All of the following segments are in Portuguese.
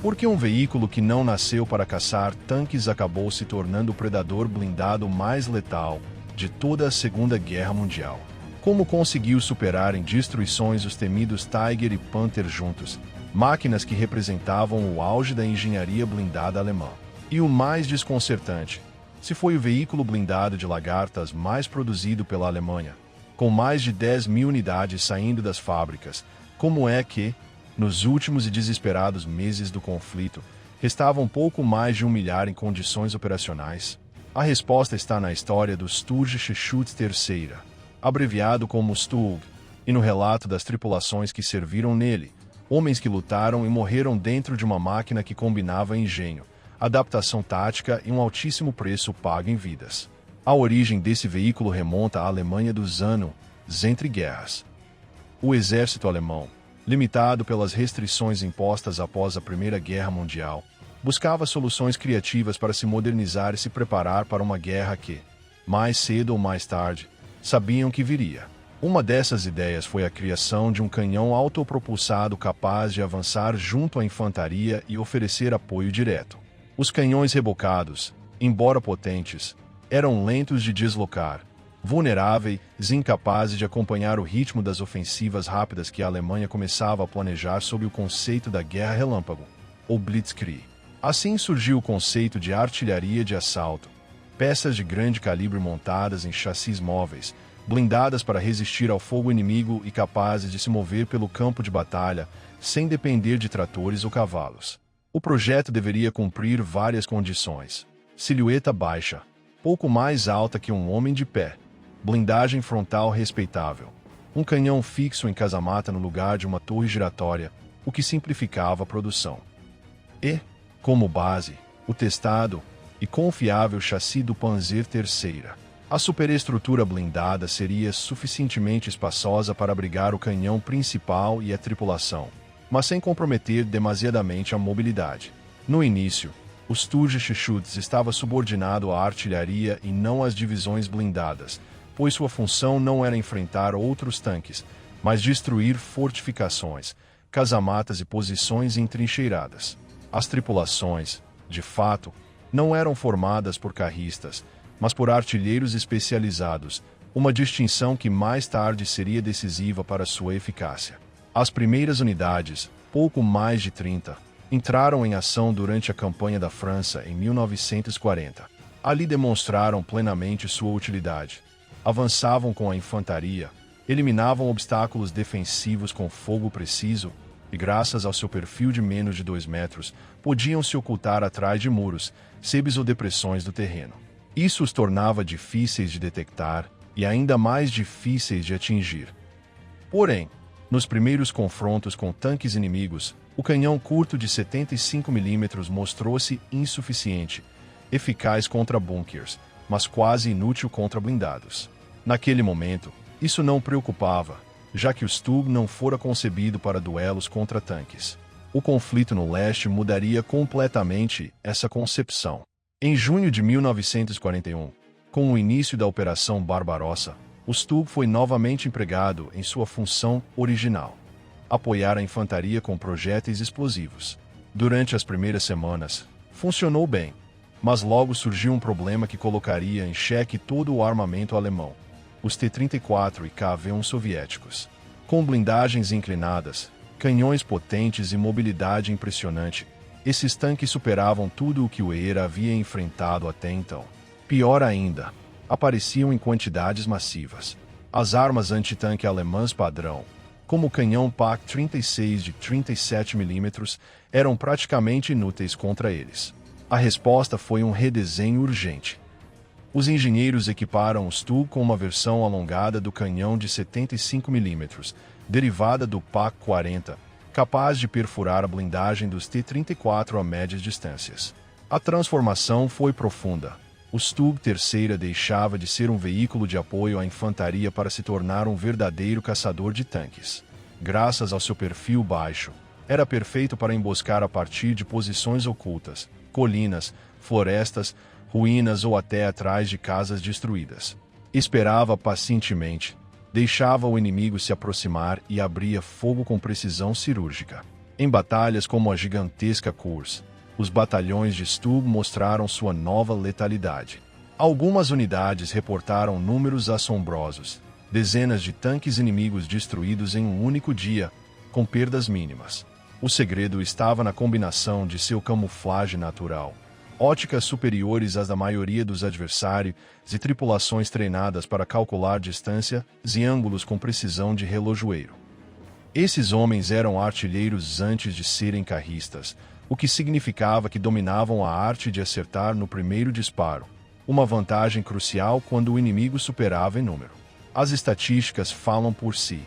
Porque um veículo que não nasceu para caçar tanques acabou se tornando o predador blindado mais letal de toda a Segunda Guerra Mundial. Como conseguiu superar em destruições os temidos Tiger e Panther juntos, máquinas que representavam o auge da engenharia blindada alemã. E o mais desconcertante, se foi o veículo blindado de lagartas mais produzido pela Alemanha, com mais de 10.000 unidades saindo das fábricas, como é que, nos últimos e desesperados meses do conflito, restavam pouco mais de 1 milhar em condições operacionais? A resposta está na história do Sturmgeschütz III, abreviado como Stug, e no relato das tripulações que serviram nele, homens que lutaram e morreram dentro de uma máquina que combinava engenho, adaptação tática e um altíssimo preço pago em vidas. A origem desse veículo remonta à Alemanha dos anos entre guerras. O exército alemão, limitado pelas restrições impostas após a Primeira Guerra Mundial, buscava soluções criativas para se modernizar e se preparar para uma guerra que, mais cedo ou mais tarde, sabiam que viria. Uma dessas ideias foi a criação de um canhão autopropulsado capaz de avançar junto à infantaria e oferecer apoio direto. Os canhões rebocados, embora potentes, eram lentos de deslocar, vulneráveis e incapazes de acompanhar o ritmo das ofensivas rápidas que a Alemanha começava a planejar sob o conceito da Guerra Relâmpago, ou Blitzkrieg. Assim surgiu o conceito de artilharia de assalto, peças de grande calibre montadas em chassis móveis, blindadas para resistir ao fogo inimigo e capazes de se mover pelo campo de batalha sem depender de tratores ou cavalos. O projeto deveria cumprir várias condições: silhueta baixa, pouco mais alta que um homem de pé, blindagem frontal respeitável, um canhão fixo em casamata no lugar de uma torre giratória, o que simplificava a produção. E, como base, o testado e confiável chassi do Panzer III. A superestrutura blindada seria suficientemente espaçosa para abrigar o canhão principal e a tripulação, mas sem comprometer demasiadamente a mobilidade. No início, o Sturmgeschütz estava subordinado à artilharia e não às divisões blindadas, pois sua função não era enfrentar outros tanques, mas destruir fortificações, casamatas e posições entrincheiradas. As tripulações, de fato, não eram formadas por carristas, mas por artilheiros especializados, uma distinção que mais tarde seria decisiva para sua eficácia. As primeiras unidades, pouco mais de 30, entraram em ação durante a campanha da França em 1940. Ali demonstraram plenamente sua utilidade. Avançavam com a infantaria, eliminavam obstáculos defensivos com fogo preciso e, graças ao seu perfil de menos de 2 metros, podiam se ocultar atrás de muros, sebes ou depressões do terreno. Isso os tornava difíceis de detectar e ainda mais difíceis de atingir. Porém, nos primeiros confrontos com tanques inimigos, o canhão curto de 75 mm mostrou-se insuficiente, eficaz contra bunkers, mas quase inútil contra blindados. Naquele momento, isso não preocupava, já que o Stug não fora concebido para duelos contra tanques. O conflito no leste mudaria completamente essa concepção. Em junho de 1941, com o início da Operação Barbarossa, o Stug foi novamente empregado em sua função original: apoiar a infantaria com projéteis explosivos. Durante as primeiras semanas, funcionou bem, mas logo surgiu um problema que colocaria em xeque todo o armamento alemão: os T-34 e KV-1 soviéticos. Com blindagens inclinadas, canhões potentes e mobilidade impressionante, esses tanques superavam tudo o que o Heer havia enfrentado até então. Pior ainda, apareciam em quantidades massivas. As armas antitanque alemãs padrão, como o canhão PaK-36 de 37 mm, eram praticamente inúteis contra eles. A resposta foi um redesenho urgente. Os engenheiros equiparam o Stug com uma versão alongada do canhão de 75 mm, derivada do PaK-40, capaz de perfurar a blindagem dos T-34 a médias distâncias. A transformação foi profunda. O Stug III deixava de ser um veículo de apoio à infantaria para se tornar um verdadeiro caçador de tanques. Graças ao seu perfil baixo, era perfeito para emboscar a partir de posições ocultas, colinas, florestas, ruínas ou até atrás de casas destruídas. Esperava pacientemente, deixava o inimigo se aproximar e abria fogo com precisão cirúrgica. Em batalhas como a gigantesca Kursk, os batalhões de Stug mostraram sua nova letalidade. Algumas unidades reportaram números assombrosos, dezenas de tanques inimigos destruídos em um único dia, com perdas mínimas. O segredo estava na combinação de seu camuflagem natural, óticas superiores às da maioria dos adversários e tripulações treinadas para calcular distâncias e ângulos com precisão de relojoeiro. Esses homens eram artilheiros antes de serem carristas, o que significava que dominavam a arte de acertar no primeiro disparo, uma vantagem crucial quando o inimigo superava em número. As estatísticas falam por si.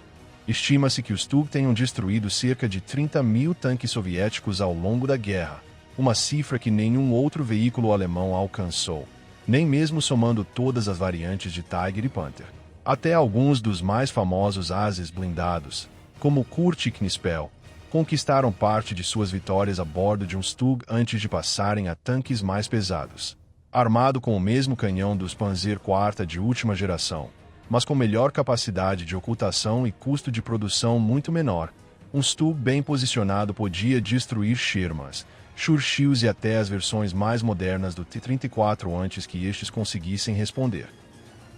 Estima-se que os Stug tenham destruído cerca de 30.000 tanques soviéticos ao longo da guerra, uma cifra que nenhum outro veículo alemão alcançou, nem mesmo somando todas as variantes de Tiger e Panther. Até alguns dos mais famosos ases blindados, como o Kurt e Knispel, conquistaram parte de suas vitórias a bordo de um Stug antes de passarem a tanques mais pesados. Armado com o mesmo canhão dos Panzer IV de última geração, mas com melhor capacidade de ocultação e custo de produção muito menor, um Stug bem posicionado podia destruir Shermans, Churchills e até as versões mais modernas do T-34 antes que estes conseguissem responder.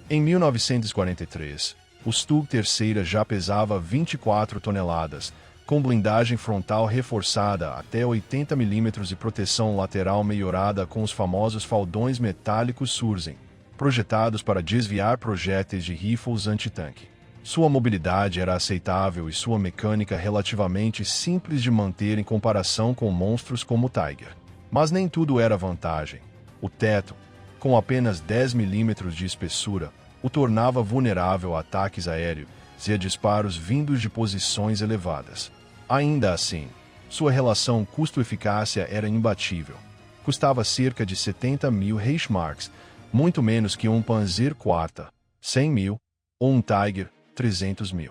Em 1943, o Stug terceira já pesava 24 toneladas, com blindagem frontal reforçada até 80 mm e proteção lateral melhorada com os famosos faldões metálicos Sursen, projetados para desviar projéteis de rifles antitanque. Sua mobilidade era aceitável e sua mecânica relativamente simples de manter em comparação com monstros como o Tiger. Mas nem tudo era vantagem. O teto, com apenas 10 mm de espessura, o tornava vulnerável a ataques aéreos e a disparos vindos de posições elevadas. Ainda assim, sua relação custo-eficácia era imbatível. Custava cerca de 70.000 Reichsmarks, muito menos que um Panzer IV, 100.000, ou um Tiger, 300.000.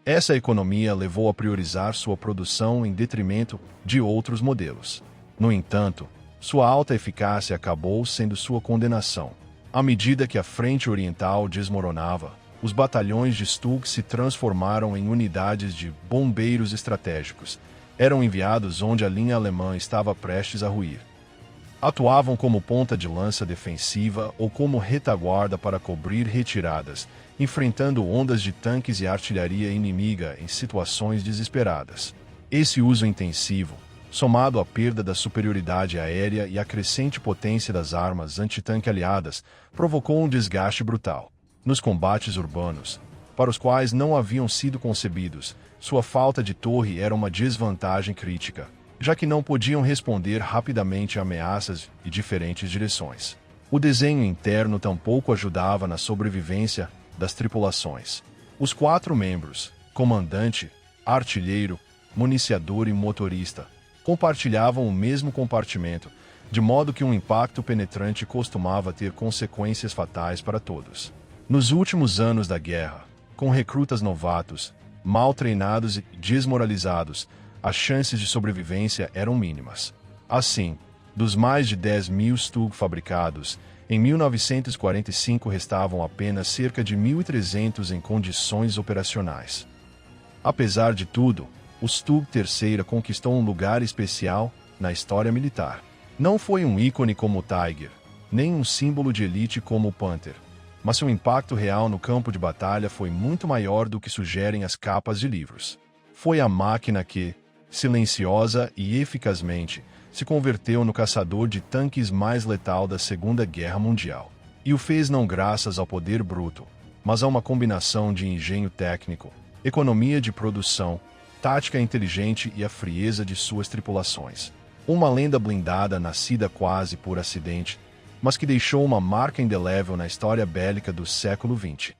Essa economia levou a priorizar sua produção em detrimento de outros modelos. No entanto, sua alta eficácia acabou sendo sua condenação. À medida que a frente oriental desmoronava, os batalhões de Stug se transformaram em unidades de bombeiros estratégicos. Eram enviados onde a linha alemã estava prestes a ruir. Atuavam como ponta de lança defensiva ou como retaguarda para cobrir retiradas, enfrentando ondas de tanques e artilharia inimiga em situações desesperadas. Esse uso intensivo, somado à perda da superioridade aérea e à crescente potência das armas antitanque aliadas, provocou um desgaste brutal. Nos combates urbanos, para os quais não haviam sido concebidos, sua falta de torre era uma desvantagem crítica, já que não podiam responder rapidamente a ameaças de diferentes direções. O desenho interno tampouco ajudava na sobrevivência das tripulações. Os 4 membros, comandante, artilheiro, municiador e motorista, compartilhavam o mesmo compartimento, de modo que um impacto penetrante costumava ter consequências fatais para todos. Nos últimos anos da guerra, com recrutas novatos, mal treinados e desmoralizados, as chances de sobrevivência eram mínimas. Assim, dos mais de 10.000 Stug fabricados, em 1945 restavam apenas cerca de 1.300 em condições operacionais. Apesar de tudo, o Stug terceira conquistou um lugar especial na história militar. Não foi um ícone como o Tiger, nem um símbolo de elite como o Panther, mas seu impacto real no campo de batalha foi muito maior do que sugerem as capas de livros. Foi a máquina que, silenciosa e eficazmente, se converteu no caçador de tanques mais letal da Segunda Guerra Mundial. E o fez não graças ao poder bruto, mas a uma combinação de engenho técnico, economia de produção, tática inteligente e a frieza de suas tripulações. Uma lenda blindada nascida quase por acidente, mas que deixou uma marca indelével na história bélica do século XX.